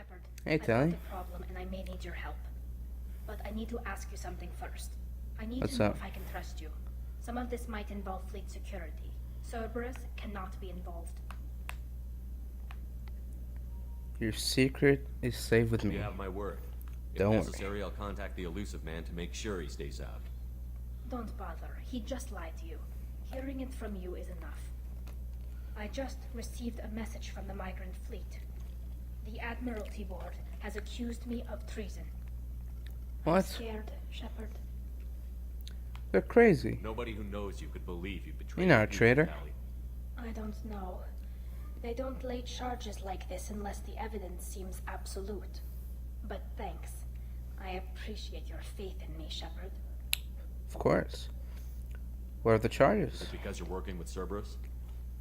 Shepard. Hey, I've Tali. got a problem and I may need your help. But I need to ask you something first. I need What's to know up? if I can trust you. Some of this might involve fleet security. Cerberus cannot be involved. Your secret is safe with me. You have my word. If Don't worry. necessary, I'll contact the elusive man to make sure he stays out. Don't bother. He just lied to you. Hearing it from you is enough. I just received a message from the migrant fleet. The Admiralty Board has accused me of treason. I'm What? scared, Shepard. They're crazy. Nobody who knows you could believe you betrayed You're not a the traitor. Tali. I don't know. They don't lay charges like this unless the evidence seems absolute. But thanks. I appreciate your faith in me, Shepard. Of course. What are the charges? Is it because you're working with Cerberus?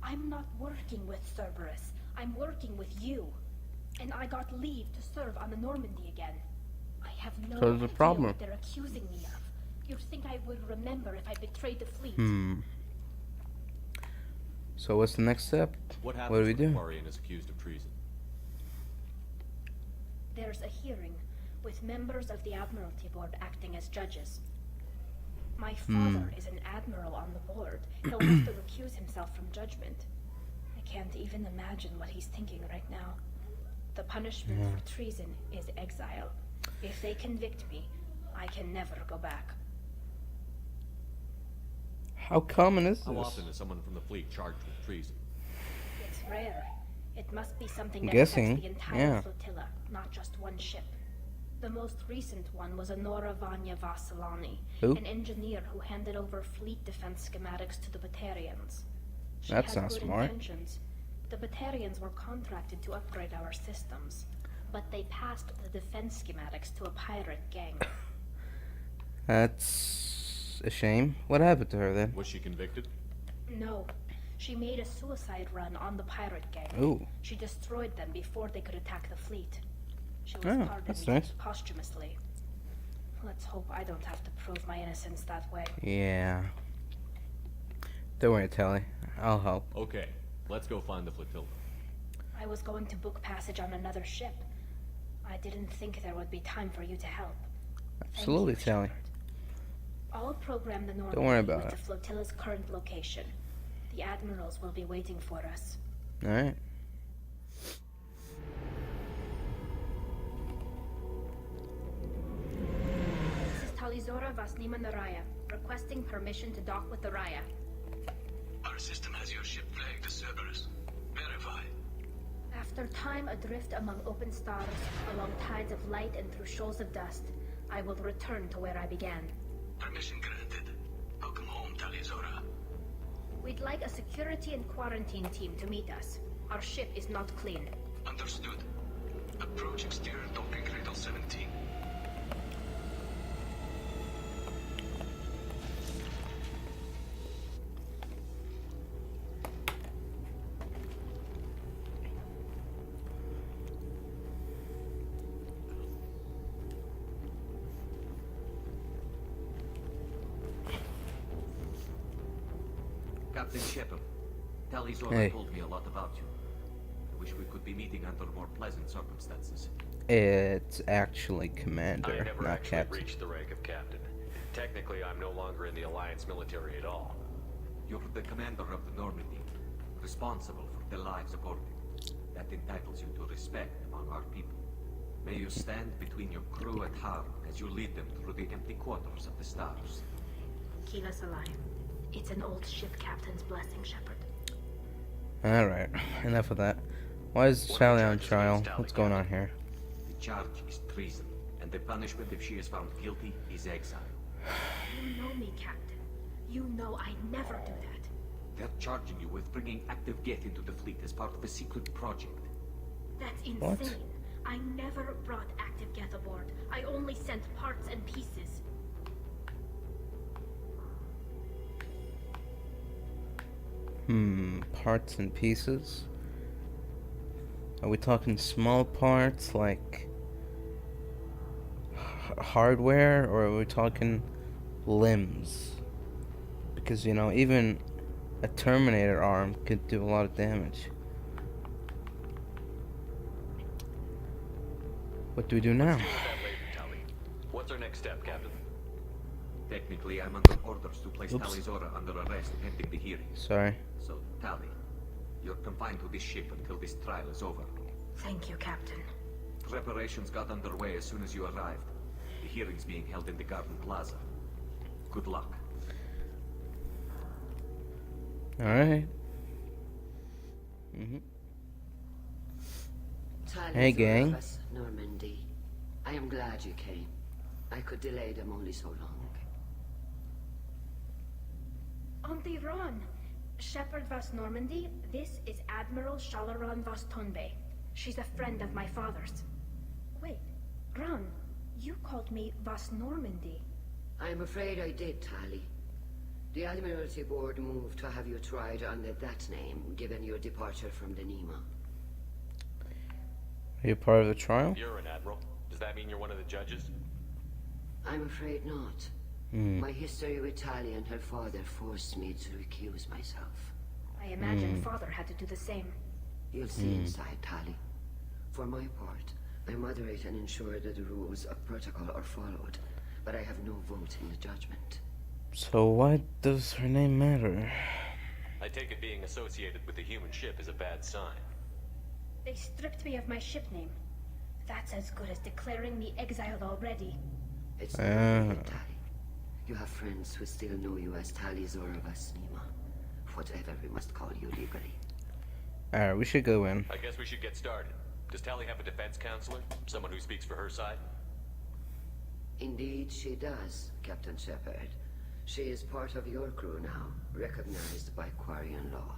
I'm not working with Cerberus. I'm working with you. And I got leave to serve on the Normandy again. I have no So there's a idea problem. what they're accusing me of. You'd think I would remember if I betrayed the fleet. So what's the next step? What happens What do we when do? Quarian is accused of treason? There's a hearing with members of the Admiralty Board acting as judges. My father is an admiral on the board. He'll have to recuse himself from judgment. I can't even imagine what he's thinking right now. The punishment for treason is exile. If they convict me, I can never go back. How common is How this? often is someone from the fleet charged with treason? It's rare. It must be something I'm that guessing, affects the entire yeah. flotilla, not just one ship. The most recent one was Honora Vanya Vasilani, Who? an engineer who handed over fleet defense schematics to the Batarians. She That had sounds good smart. intentions. The Batarians were contracted to upgrade our systems, but they passed the defense schematics to a pirate gang. That's a shame. What happened to her then? Was she convicted? No, she made a suicide run on the pirate gang. Ooh. She destroyed them before they could attack the fleet. She was Oh, pardoned that's nice. posthumously. Let's hope I don't have to prove my innocence that way. Yeah. Don't worry, Tali. I'll help. Okay, let's go find the flotilla. I was going to book passage on another ship. I didn't think there would be time for you to help. Thank Absolutely, you, Tali. Shepard. I'll program the Normandy worry about with it. the flotilla's current location. The admirals will be waiting for us. Alright. This is Talizora Vasnima Naraya, requesting permission to dock with the Raya. Our system has your ship flagged as Cerberus. Verify. After time adrift among open stars, along tides of light and through shoals of dust, I will return to where I began. Permission granted. Welcome home, Talizora. We'd like a security and quarantine team to meet us. Our ship is not clean. Understood. Approach exterior docking cradle 17. Captain Shepard, Talizora Hey. told me a lot about you. I wish we could be meeting under more pleasant circumstances. It's actually I Commander, never not actually Captain. reached the rank of captain. Technically, I'm no longer in the Alliance military at all. You're the commander of the Normandy, responsible for the lives aboard it. That entitles you to respect among our people. May you stand between your crew and harm as you lead them through the empty quarters of the stars. Keep us alive. It's an old ship captain's blessing, Shepard. Alright, enough of that. Why is What Tali are on the charges trial? against Tali, What's going on here? The charge is treason, and the punishment if she is found guilty is exile. You know me, Captain. You know I'd never do that. They're charging you with bringing active Geth into the fleet as part of a secret project. That's insane. What? I never brought active Geth aboard. I only sent parts and pieces. Parts and pieces? Are we talking small parts like hardware, or are we talking limbs? Because, you know, even a Terminator arm could do a lot of damage. What do we do now? Deal with that later, Tali. What's our next step, Captain? Technically, I'm under orders to place Oops. Tali Zora under arrest pending the hearing. Sorry. So, Tali, you're confined to this ship until this trial is over. Thank you, Captain. Preparations got underway as soon as you arrived. The hearing's being held in the Garden Plaza. Good luck. Alright. Tali Hey, gang. Zorabas, Normandy. I am glad you came. I could delay them only so long. Auntie Ron, Shepard Vas Normandy, this is Admiral Shalaran Vas Tonbe. She's a friend of my father's. Wait, Ron, you called me Vas Normandy. I am afraid I did, Tali. The Admiralty Board moved to have you tried under that name, given your departure from the Nima. Are you part of the trial? You're an admiral. Does that mean you're one of the judges? I'm afraid not. My history with Tali and her father forced me to recuse myself. I imagine father had to do the same. You'll see inside, Tali. For my part, I moderate and ensure that the rules of protocol are followed, but I have no vote in the judgment. So why does her name matter? I take it being associated with the human ship is a bad sign. They stripped me of my ship name. That's as good as declaring me exiled already. It's not really, Tali. You have friends who still know you as Tali Zora Vas Nima. Whatever we must call you legally. Alright, we should go in. I guess we should get started. Does Tali have a defense counselor? Someone who speaks for her side? Indeed, she does, Captain Shepard. She is part of your crew now, recognized by Quarian law.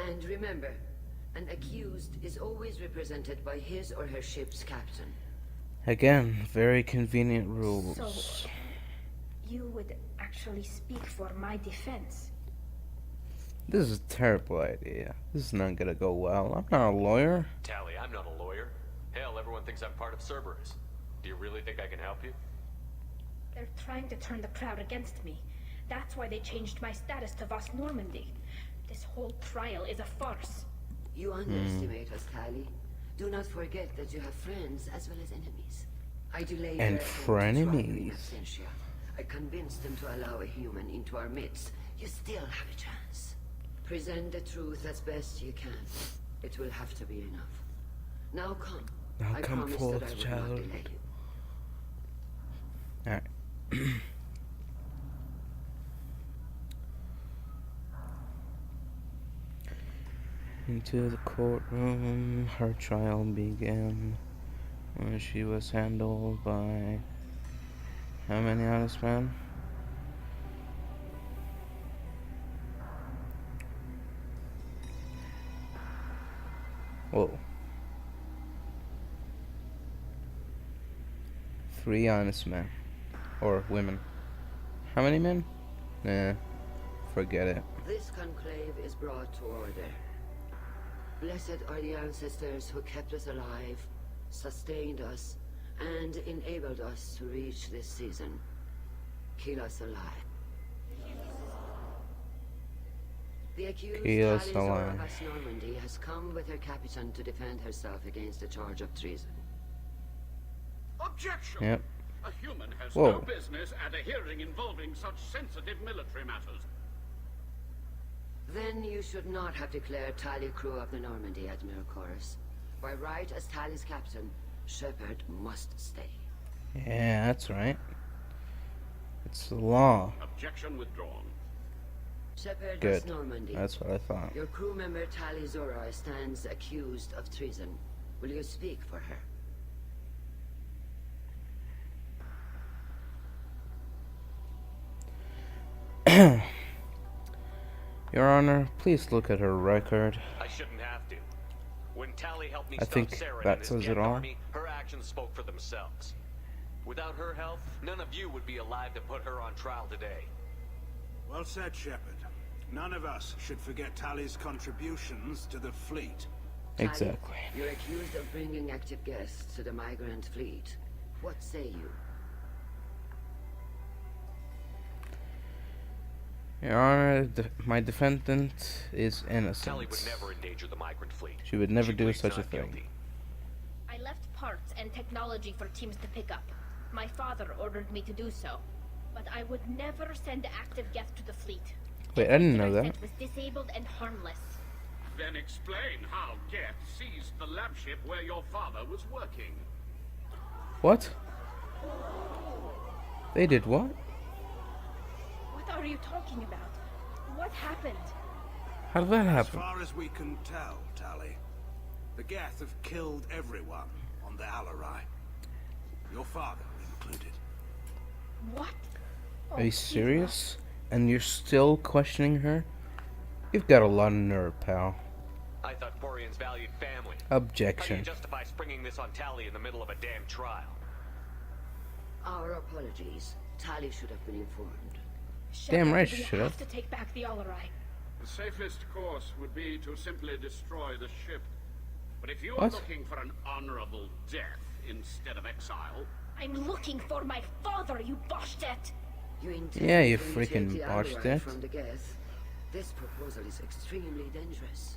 And remember, an accused is always represented by his or her ship's captain. Again, very convenient rules. So, you would actually speak for my defense. This is a terrible idea. This is not gonna go well. I'm not a lawyer. Tali, I'm not a lawyer. Hell, everyone thinks I'm part of Cerberus. Do you really think I can help you? They're trying to turn the crowd against me. That's why they changed my status to Vas Normandy. This whole trial is a farce. You underestimate us, Tali. Do not forget that you have friends as well as enemies. I delayed And their attempt to try you in frenemies. absentia. I convinced them to allow a human into our midst. You still have a chance. Present the truth as best you can. It will have to be enough. Now come. Now I come promise forth, that I will child. not delay you. Alright. Into the courtroom, her trial began. When she was handled by how many honest men? Whoa. 3 honest men. Or women. How many men? Nah. Forget it. This conclave is brought to order. Blessed are the ancestors who kept us alive, sustained us, and enabled us to reach this season. Kill us alive. The accused Kill us Tali Zora alive. Vas Normandy has come with her captain to defend herself against the charge of treason. Objection! Yep. A human has Whoa. no business at a hearing involving such sensitive military matters. Then you should not have declared Tali crew of the Normandy, Admiral Chorus. By right as Tali's captain, Shepard must stay. Yeah, that's right. It's the law. Objection withdrawn. Shepard Good. Vas Normandy. That's what I thought. Your crew member Tali Zora stands accused of treason. Will you speak for her? Your Honor, please look at her record. I shouldn't have to. When Tali helped me I stop think Saren that and his says it Geth all. army, her actions spoke for themselves. Without her help, none of you would be alive to put her on trial today. Well said, Shepard. None of us should forget Tali's contributions to the fleet. Tali, Exactly. you're accused of bringing active guests to the migrant fleet. What say you? Your Honor, my defendant is innocent. Tali would never endanger the migrant fleet. She would never do pleads such a not thing. guilty. I left parts and technology for teams to pick up. My father ordered me to do so. But I would never send active Geth to the fleet. Wait, I didn't know Everything I that. sent was disabled and harmless. Then explain how Geth seized the lab ship where your father was working. What? They did what? What are you talking about? What happened? How did that As happen? far as we can tell, Tali, the Geth have killed everyone on the Alarai. Your father included. What? Are you serious? And you're still questioning her? You've got a lot of nerve, pal. I thought Quarian's valued family. How do you Objection. justify springing this on Tali in the middle of a damn trial? Our apologies. Tali should have been informed. Damn right we she should have have. to take back the Alarai. The safest course would be to simply destroy the ship. But if you're What? looking for an honorable death instead of exile, I'm looking for my father, you boshet! You intend Yeah, you to freaking retake the botched Alarai it. from the Geth. This proposal is extremely dangerous.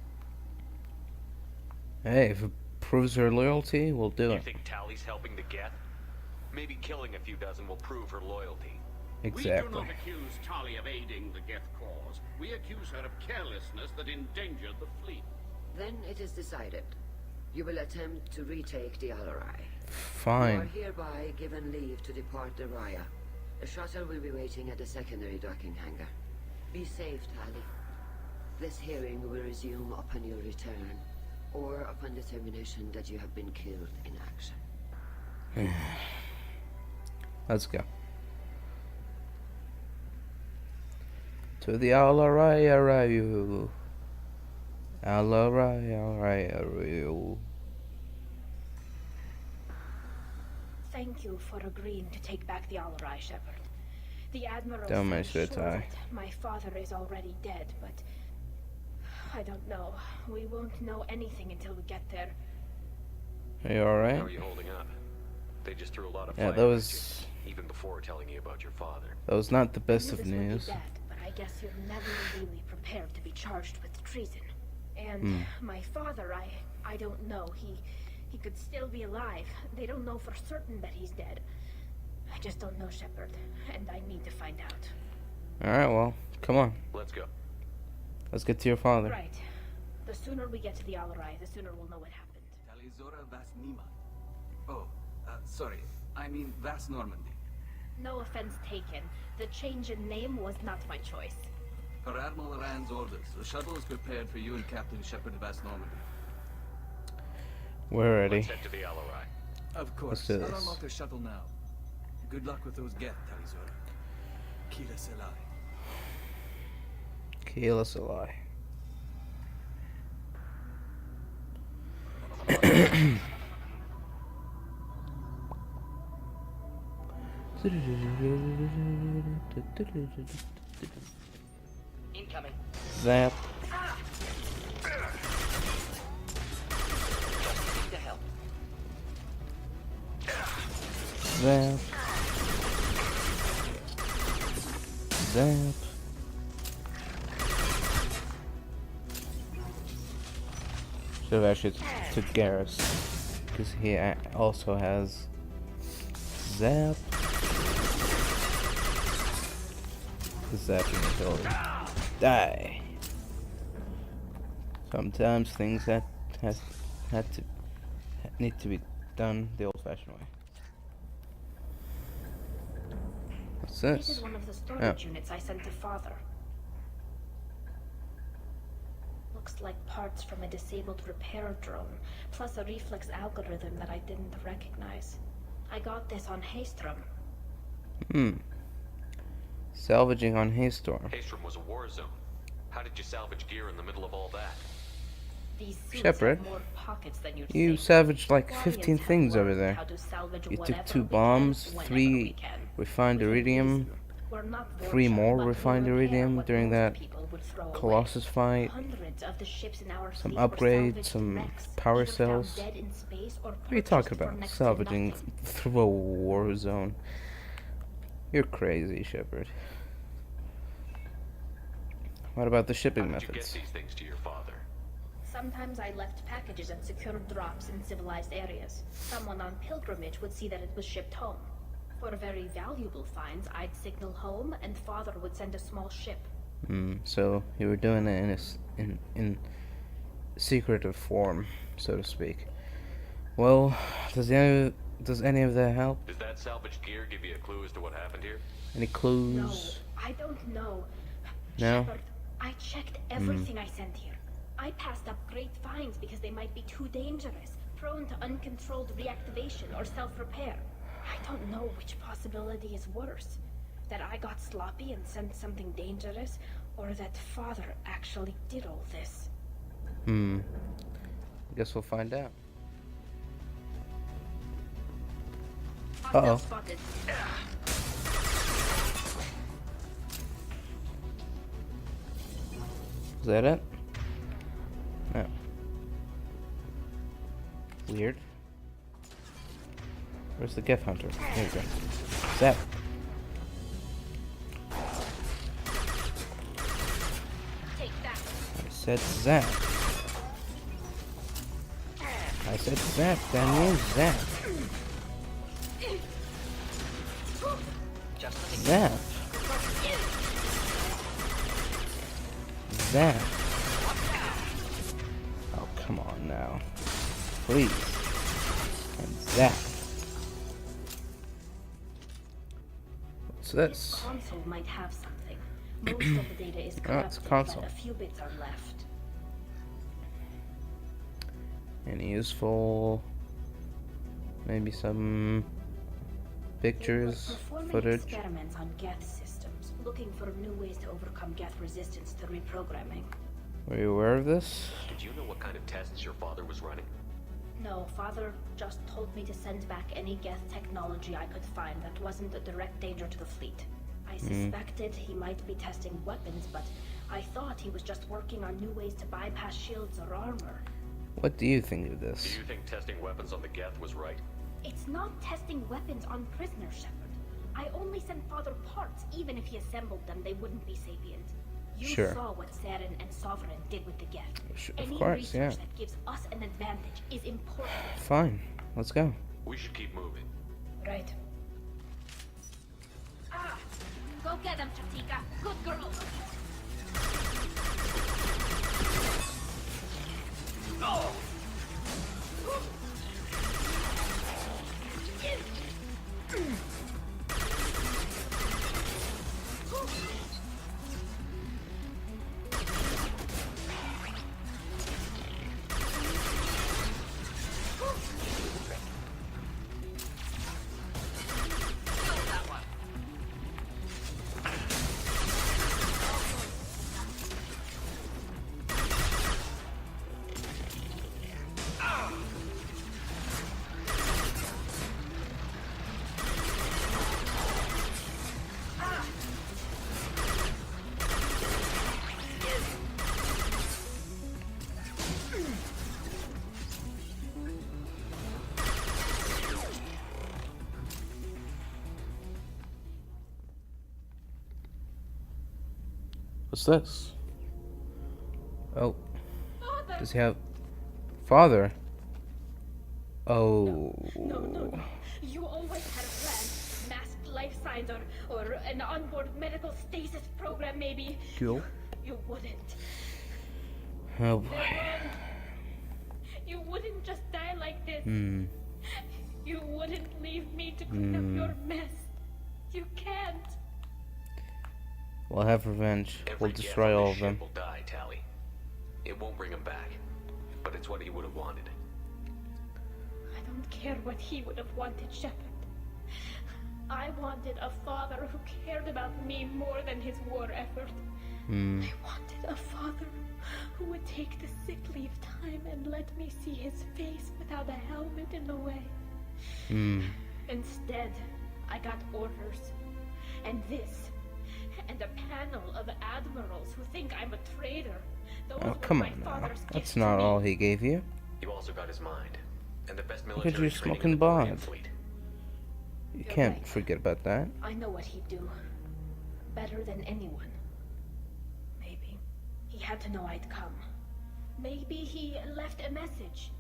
Hey, if it proves her loyalty, we'll do You it. think Tali's helping the Geth? Maybe killing a few dozen will prove her loyalty. we do Exactly. not accuse Tali of aiding the Geth cause. We accuse her of carelessness that endangered the fleet. Then it is decided. You will attempt to retake the Alarai. You are Fine. hereby given leave to depart the Raya. The shuttle will be waiting at the secondary docking hangar. Be safe, Tali. This hearing will resume upon your return, or upon determination that you have been killed in action. Let's go. To the Alarai, Arayu. Alarai, Arayu. Thank you for agreeing to take back the Alarai, Shepard. The Admiral Don't seems mention it, sure Tali. that my father is already dead, but I don't know. We won't know anything until we get there. Are you alright? How are you holding up? They just threw a lot of Yeah, fire that at was you, even before telling you about your father. not the I best knew of this would be news. bad, but I guess you're never really prepared to be charged with treason. And my father, I don't know. He could still be alive. They don't know for certain that he's dead. I just don't know, Shepard, and I need to find out. Alright, well, come on. Let's go. Let's get to your father. Right. The sooner we get to the Alarai, the sooner we'll know what happened. Talizora Vas Nima. Oh, sorry. I mean Vas Normandy. No offense taken. The change in name was not my choice. Per Admiral Rand's orders, the shuttle is prepared for you and Captain Shepard Vas Normandy. We're ready. Let's head to the Alarai. Of course. do I'll this. unlock the shuttle now. Good luck with those Geth, Talizora. Kila Selai. Kill us alive. Incoming. Zap. Just need to help. Zap. Zap. Should have actually took Garrus, because he also has Zap. The zapping ability. Die. Sometimes things need to be done the old-fashioned way. What's This this? is one of the storage units I sent to Father. Looks like parts from a disabled repair drone, plus a reflex algorithm that I didn't recognize. I got this on Haystrom. Salvaging on Haystorm. Haystrom was a war zone. How did you salvage gear in the middle of all that? These suits Shepard, have more pockets than you'd you think. salvaged like Guardians 15 have things over learned there. how to salvage You whatever took 2 we can, bombs, whenever 3 we can. refined Within iridium, reason. We're not 3 Vorcha, more but we refined repair iridium what during most that people would throw away. Colossus fight. Hundreds of the ships in our Some fleet were upgrades, salvaged some wrecks, power either found cells. dead in space or What are you talking purchased for about? next to Salvaging nothing. through a war zone. You're crazy, Shepard. What about the shipping How did you get methods? these things to your father? Sometimes I left packages and secured drops in civilized areas. Someone on pilgrimage would see that it was shipped home. For very valuable finds, I'd signal home, and Father would send a small ship. So you were doing it in secretive form, so to speak. Well, does any of that help? Does that salvage gear give you a clue as to what happened here? Any No, clues? I don't know. No? Shepard, I checked everything I sent here. I passed up great finds because they might be too dangerous, prone to uncontrolled reactivation or self-repair. I don't know which possibility is worse. That I got sloppy and sent something dangerous, or that Father actually did all this. I guess we'll find out. Hostile spotted. Is that it? No. Weird. Where's the Geth Hunter? There you go. Zap. Take that. I said zap. I said zap, Daniel. Zap. Zap. Zap. Oh, come on now. Please. And zap. What's this? Console might have something. Most of the data is Oh, corrupted, it's a console. but a few bits are left. Any useful? Maybe some pictures, Performing footage. experiments on Geth systems, looking for new ways to overcome Geth resistance to reprogramming. Were you aware of this? Did you know what kind of tests your father was running? No, Father just told me to send back any Geth technology I could find that wasn't a direct danger to the fleet. I suspected he might be testing weapons, but I thought he was just working on new ways to bypass shields or armor. What do you think of Do this? you think testing weapons on the Geth was right? It's not testing weapons on prisoners, Shepard. I only sent Father parts. Even if he assembled them, they wouldn't be sapient. You Sure. saw what Saren and Sovereign did with the Geth. Of Any course, research yeah. that gives us an advantage is important. Fine, let's go. We should keep moving. Right. Ah! Go get him, Chatika. Good girl. No! What's this? Oh, Father! does he have father? Oh. No. You always had a plan. Masked life signs or an onboard medical stasis program, maybe. Cool. You wouldn't. Oh They're boy. wrong. You wouldn't just die like this. You wouldn't leave me to clean up your mess. You can't. We'll have revenge. We'll Every Geth destroy on all this of them. ship will die, Tali. It won't bring him back, but it's what he would have wanted. I don't care what he would have wanted, Shepard. I wanted a father who cared about me more than his war effort. I wanted a father who would take the sick leave time and let me see his face without a helmet in the way. Instead, I got orders. And this. And a panel of admirals who think I'm a traitor. Those Oh, were come my on now. father's gifts That's to not me. all he gave you. You also got his mind, and the best Look at military you training in smoking the Korean bod. fleet. You You're can't right. forget about that. I know what he'd do. Better than anyone. Maybe. He had to know I'd come. Maybe he left a message.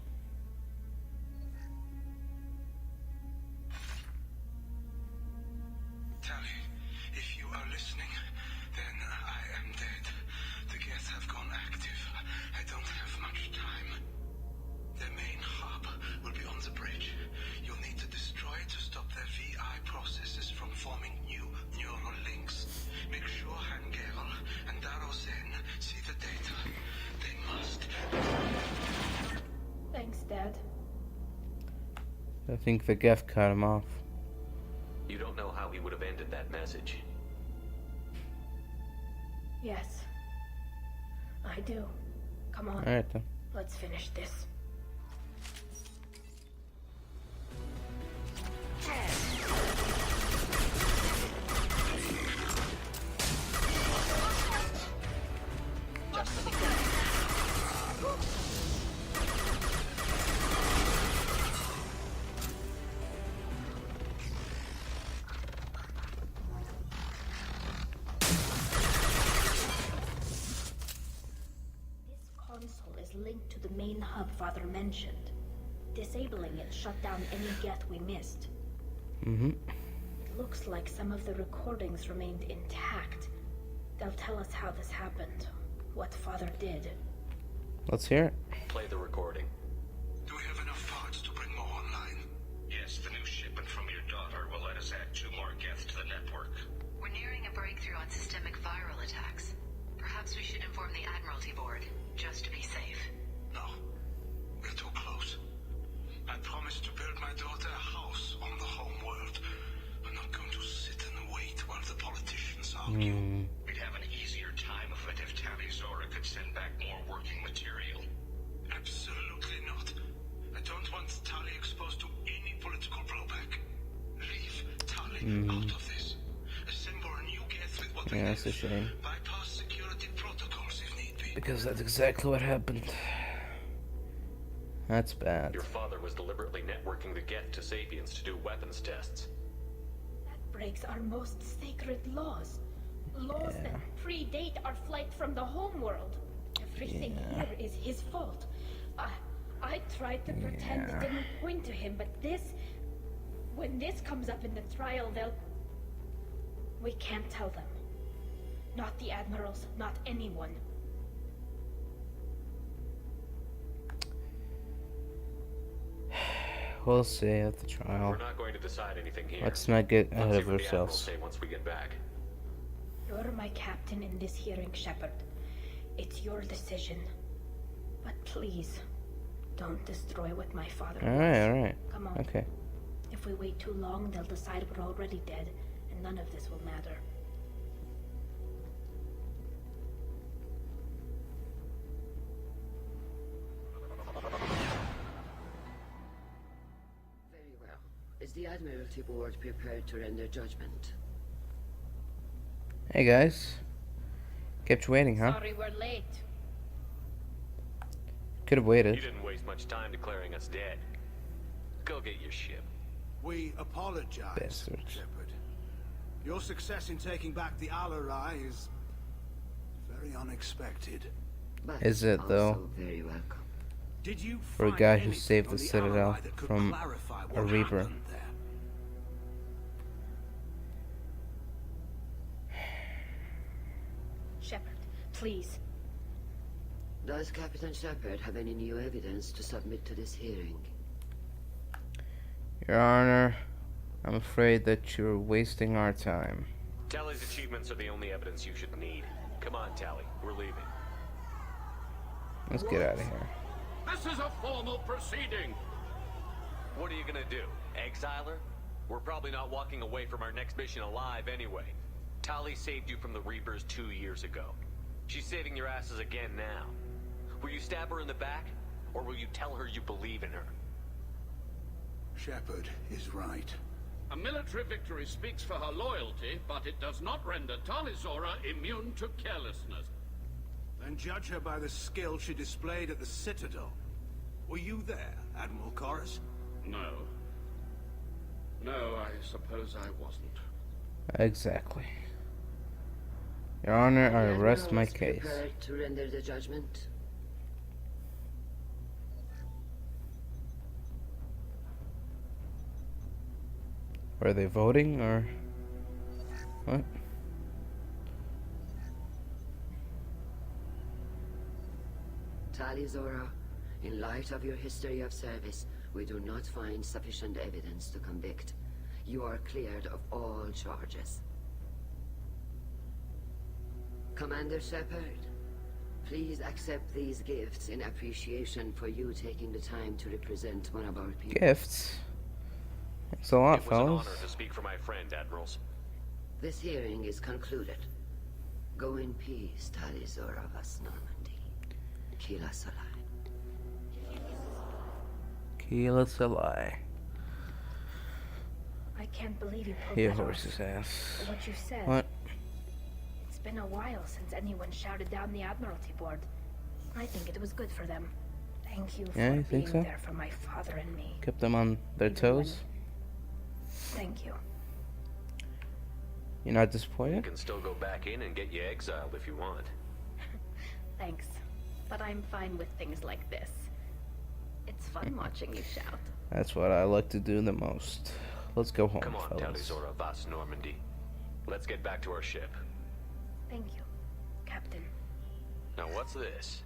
Tali, if you are listening, then I am dead. The Geth have gone active. I don't have much time. The main hub will be on the bridge. You'll need to destroy it to stop their VI processes from forming new neural links. Make sure Hangerl and Darozen see the data. They must. Thanks, Dad. I think the Geth cut him off. You don't know how he would have ended that message. Yes. I do. Come on. Alright then. Let's finish this. Linked to the main hub Father mentioned. Disabling it shut down any Geth we missed. It looks like some of the recordings remained intact. They'll tell us how this happened, what Father did. Let's hear it. Play the recording. Do we have enough parts to bring more online? Yes, the new shipment from your daughter will let us add 2 more Geth to the network. We're nearing a breakthrough on systemic viral attacks. Perhaps we should inform the Admiralty Board, just to be safe. No. We're too close. I promised to build my daughter a house on the home world. I'm not going to sit and wait while the politicians argue. We'd have an easier time of it if Tali Zora could send back more working material. Absolutely not. I don't want Tali exposed to any political blowback. Leave Tali out of this. Assemble a new Geth with what we Yeah, that's a have. shame. Bypass security protocols if need be. Because that's exactly what happened. That's bad. Your father was deliberately networking the Geth to Sapiens to do weapons tests. That breaks our most sacred laws. Laws that predate our flight from the homeworld. Everything here is his fault. I tried to pretend it didn't point to him, but when this comes up in the trial, we can't tell them. Not the admirals, not anyone. We'll see at the trial. We're not going to decide anything here. Let's not get ahead Let's see of what the Admiral ourselves. say once we get back. You're my captain in this hearing, Shepard. It's your decision. But please, don't destroy what my father Alright. Come on. Okay. If we wait too long, they'll decide we're already dead, and none of this will matter. Very well. Is the Admiralty Board prepared to render judgment? Hey guys. Kept you waiting, huh? Sorry we're late. Could have You waited. didn't waste much time declaring us dead. Go get your ship. We apologize, Bastards. Shepard. Your success in taking back the Alarai is very unexpected. But Is it, also though? very welcome. Did you For a find guy who anything saved on the Citadel Alarai that could from clarify a what Reaper? happened there? Shepard, please. Does Captain Shepard have any new evidence to submit to this hearing? Your Honor, I'm afraid that you're wasting our time. Tali's achievements are the only evidence you should need. Come on, Tali. We're leaving. Let's get out of here. This is a formal proceeding. What are you gonna do? Exile her? We're probably not walking away from our next mission alive anyway. Tali saved you from the Reapers 2 years ago. She's saving your asses again now. Will you stab her in the back? Or will you tell her you believe in her? Shepard is right. A military victory speaks for her loyalty, but it does not render Tali Zora immune to carelessness. Then judge her by the skill she displayed at the Citadel. Were you there, Admiral Chorus? No. No, I suppose I wasn't. Exactly. Your Honor, I The rest my Admiral is case. prepared to render the judgment? Were they voting or what? Tali Zora, in light of your history of service, we do not find sufficient evidence to convict. You are cleared of all charges. Commander Shepard, please accept these gifts in appreciation for you taking the time to represent one of our people. Gifts? Thanks a lot, It was an fellas. honor to speak for my friend, Admirals. This hearing is concluded. Go in peace, Tali Zora vas Normandy. Kila Salai. Kila Salai. I can't believe you pulled He that horse's off. ass. What you said. What? It's been a while since anyone shouted down the Admiralty Board. I think it was good for them. Thank you Yeah, for you think being so? there for my father and me. Kept them on their Even toes. Thank you. You're not You disappointed? can still go back in and get you exiled if you want. Thanks. But I'm fine with things like this. It's fun watching you shout. That's what I like to do the most. Let's go home, Come on, Tali fellas. Zora vas Normandy. Let's get back to our ship. Thank you, Captain. Now what's this?